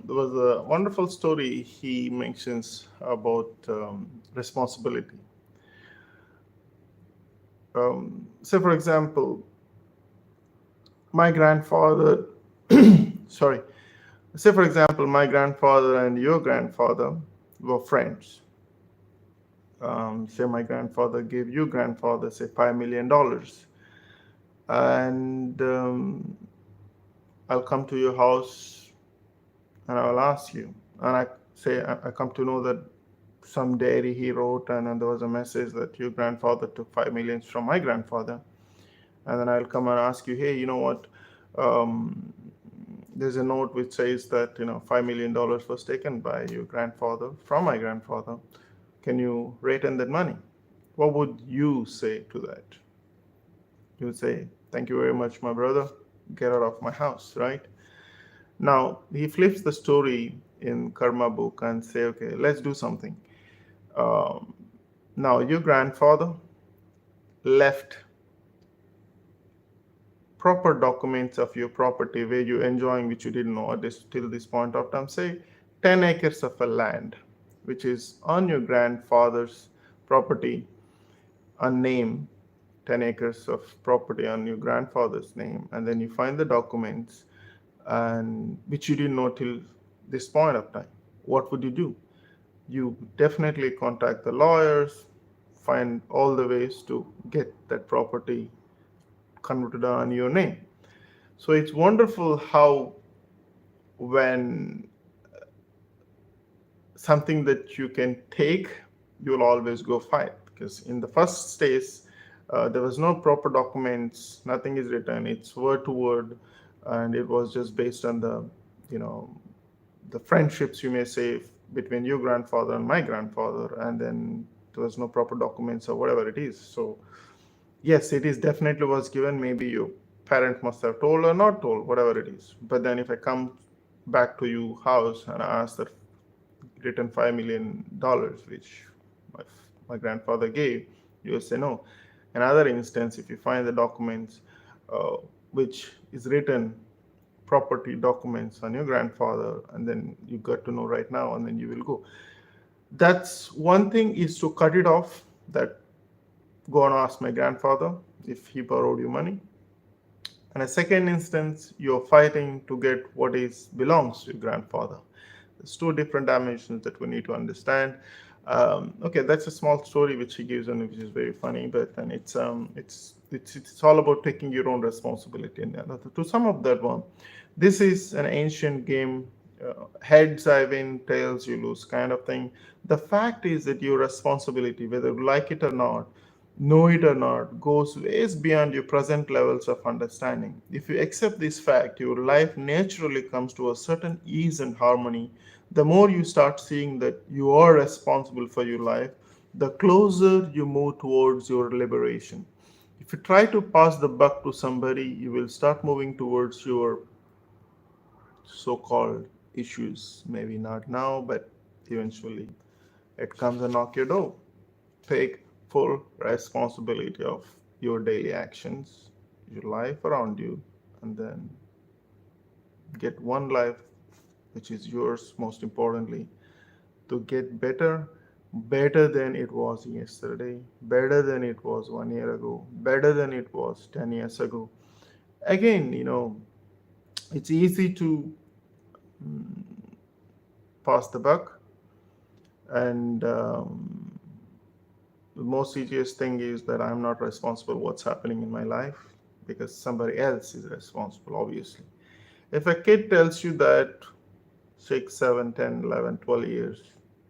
there was a wonderful story he mentions about responsibility. Say, for example, my grandfather, sorry, say, for example, my grandfather and your grandfather were friends. Say, my grandfather gave you grandfather, say, $5 million, and I'll come to your house and I will ask you, and I say, I come to know that some diary he wrote, and then there was a message that your grandfather took 5 million from my grandfather, and then I'll come and ask you, hey, you know what? Um, there's a note which says that $5 million was taken by your grandfather from my grandfather. Can you return that money? What would you say to that? You would say, thank you very much, my brother. Get out of my house, right? Now he flips the story in Karma book and say, okay, let's do something. Um, Now your grandfather left proper documents of your property where you're enjoying, which you didn't know at this till this point of time. Say 10 acres of a land, which is on your grandfather's property, a name, 10 acres of property on your grandfather's name, and then you find the documents and which you didn't know till this point of time. What would you do? You definitely contact the lawyers, find all the ways to get that property converted on your name. So it's wonderful how when something that you can take, you'll always go fight, because in the first stage there was no proper documents, nothing is written, it's word to word, and it was just based on the you know the friendships, you may say, between your grandfather and my grandfather, and then there was no proper documents or whatever it is. So yes, it is definitely was given. Maybe your parent must have told or not told, whatever it is. But then if I come back to your house and I ask that written $5 million, which my, my grandfather gave, you will say no. Another instance, if you find the documents uh, which is written property documents on your grandfather, and then you got to know right now, and then you will go. That's one thing, is to cut it off. That go and ask my grandfather if he borrowed you money. And a second instance, you're fighting to get what is belongs to your grandfather. There's two different dimensions that we need to understand. Okay, that's a small story which he gives, and which is very funny. But then it's all about taking your own responsibility. And to sum up that one, this is an ancient game. Heads I win, tails you lose, kind of thing. The fact is that your responsibility, whether you like it or not, know it or not, goes ways beyond your present levels of understanding. If you accept this fact, your life naturally comes to a certain ease and harmony. The more you start seeing that you are responsible for your life, the closer you move towards your liberation. If you try to pass the buck to somebody, you will start moving towards your so called issues. Maybe not now, but eventually it comes and knock your door. Take full responsibility of your daily actions, your life around you, and then get one life which is yours, most importantly, to get better, better than it was yesterday, better than it was 1 year ago, better than it was 10 years ago. Again, it's easy to pass the buck, and the most easiest thing is that I'm not responsible what's happening in my life, because somebody else is responsible, obviously. If a kid tells you that 6, 7, 10, 11, 12 years,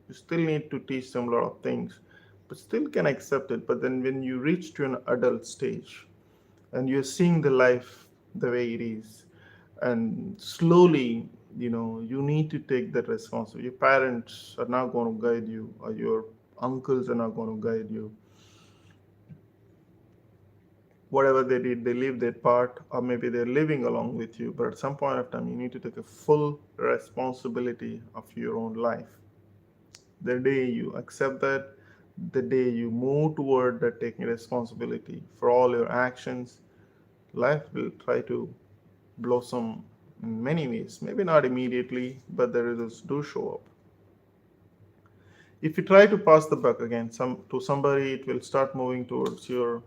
you still need to teach them a lot of things, but still can accept it. But then when you reach to an adult stage and you're seeing the life the way it is, and slowly, you need to take that responsibility. Your parents are not going to guide you, or your uncles are not going to guide you. Whatever they did, they lived their part, or maybe they're living along with you. But at some point of time, you need to take a full responsibility of your own life. The day you accept that, the day you move toward that taking responsibility for all your actions, life will try to blossom in many ways. Maybe not immediately, but the results do show up. If you try to pass the buck again to somebody, it will start moving towards your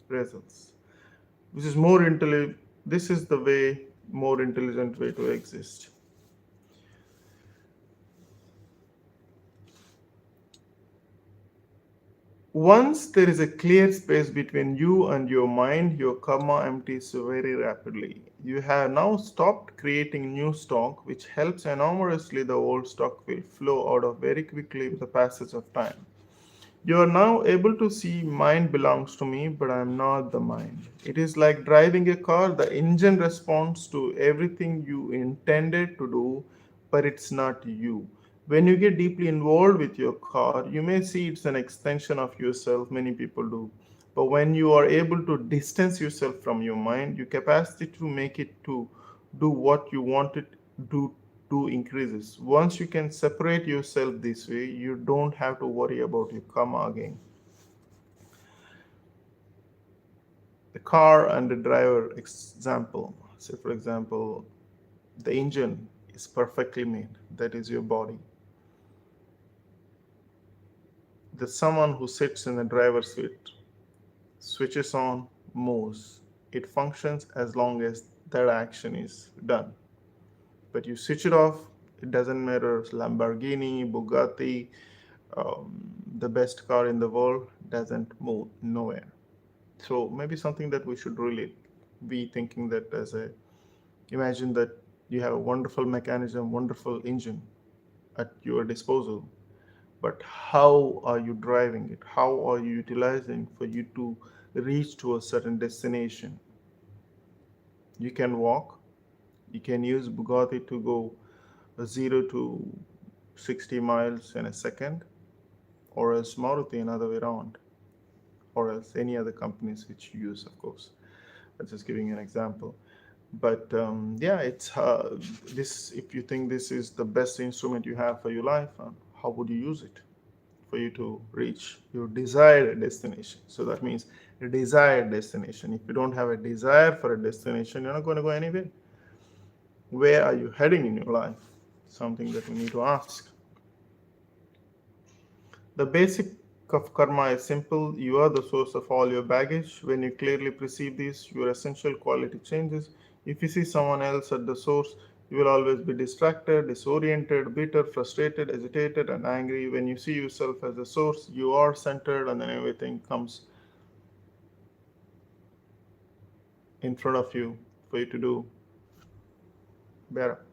results. Which is more intelligent. This is the more intelligent way to exist. Once there is a clear space between you and your mind, your karma empties very rapidly. You have now stopped creating new stock, which helps enormously. The old stock will flow out of very quickly with the passage of time. You are now able to see mind belongs to me, but I am not the mind. It is like driving a car. The engine responds to everything you intended to do, but it's not you. When you get deeply involved with your car, you may see it's an extension of yourself. Many people do. But when you are able to distance yourself from your mind, your capacity to make it to do what you want it do to increases. Once you can separate yourself this way, you don't have to worry about your karma again. The car and the driver example. Say, for example, the engine is perfectly made. That is your body. The someone who sits in the driver's seat switches on, moves. It functions as long as that action is done. But you switch it off, it doesn't matter. Lamborghini, Bugatti, the best car in the world doesn't move nowhere. So maybe something that we should really be thinking that as a imagine that you have a wonderful mechanism, wonderful engine at your disposal, but how are you driving it? How are you utilizing for you to reach to a certain destination? You can walk, you can use Bugatti to go 0 to 60 miles in a second, or else Maruti another way around, or else any other companies which you use, of course. I'm just giving you an example. But yeah, it's this. If you think this is the best instrument you have for your life, how would you use it for you to reach your desired destination? So that means a desired destination. If you don't have a desire for a destination, you're not going to go anywhere. Where are you heading in your life? Something that we need to ask. The basic of karma is simple. You are the source of all your baggage. When you clearly perceive this, your essential quality changes. If you see someone else at the source, you will always be distracted, disoriented, bitter, frustrated, agitated, and angry. When you see yourself as the source, you are centered, and then everything comes in front of you for you to do better.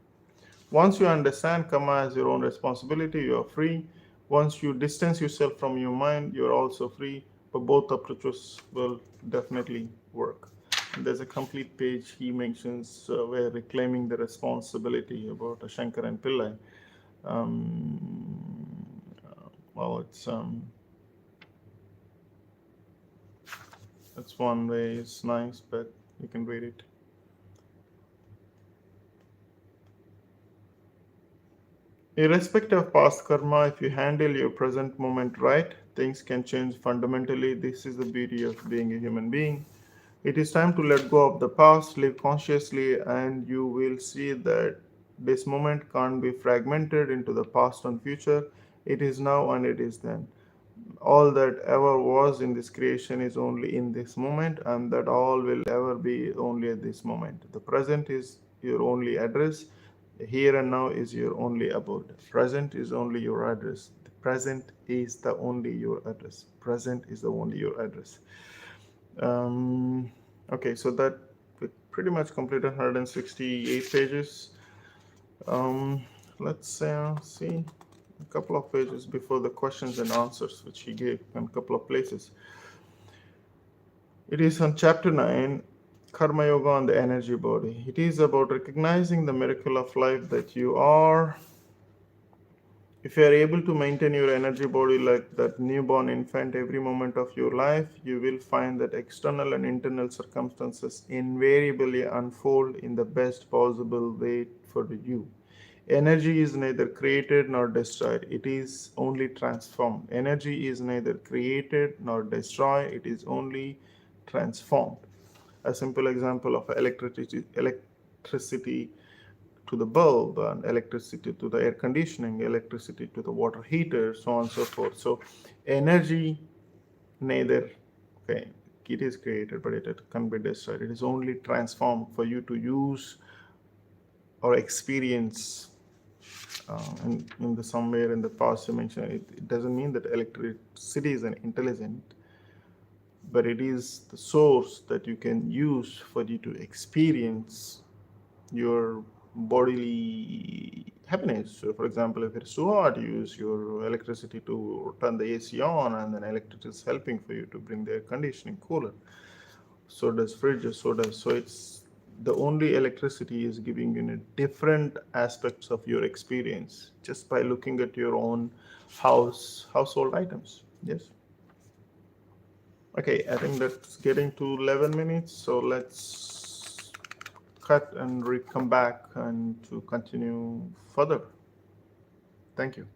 Once you understand karma as your own responsibility, you are free. Once you distance yourself from your mind, you're also free. But both approaches will definitely work. And there's a complete page he mentions where reclaiming the responsibility about Shankar and Pillai. Um, well, it's one way. It's nice, but you can read it. Irrespective of past karma, if you handle your present moment right, things can change fundamentally. This is the beauty of being a human being. It is time to let go of the past, live consciously, and you will see that this moment can't be fragmented into the past and future. It is now and it is then. All that ever was in this creation is only in this moment, and that all will ever be only at this moment. The present is your only address. The here and now is your only abode. Present is only your address. The present is the only your address. Present is the only your address. Okay, so that we pretty much completed 168 pages. Let's see a couple of pages before the questions and answers, which he gave in a couple of places. It is on chapter 9, Karma Yoga and the Energy Body. It is about recognizing the miracle of life that you are. If you are able to maintain your energy body like that newborn infant every moment of your life, you will find that external and internal circumstances invariably unfold in the best possible way for you. Energy is neither created nor destroyed, it is only transformed. Energy is neither created nor destroyed, it is only transformed. A simple example of electricity to the bulb, and electricity to the air conditioning, electricity to the water heater, so on and so forth. So energy neither, okay, it is created, but it can be destroyed. It is only transformed for you to use or experience. In the somewhere in the past you mentioned it doesn't mean that electricity is an intelligent, but it is the source that you can use for you to experience your bodily happiness. So, for example, if it's too hot, you use your electricity to turn the AC on, and then electricity is helping for you to bring the air conditioning cooler. So does fridges, so it's the only electricity is giving you different aspects of your experience just by looking at your own household items. Yes. Okay, I think that's getting to 11 minutes, so let's cut and come back and to continue further. Thank you.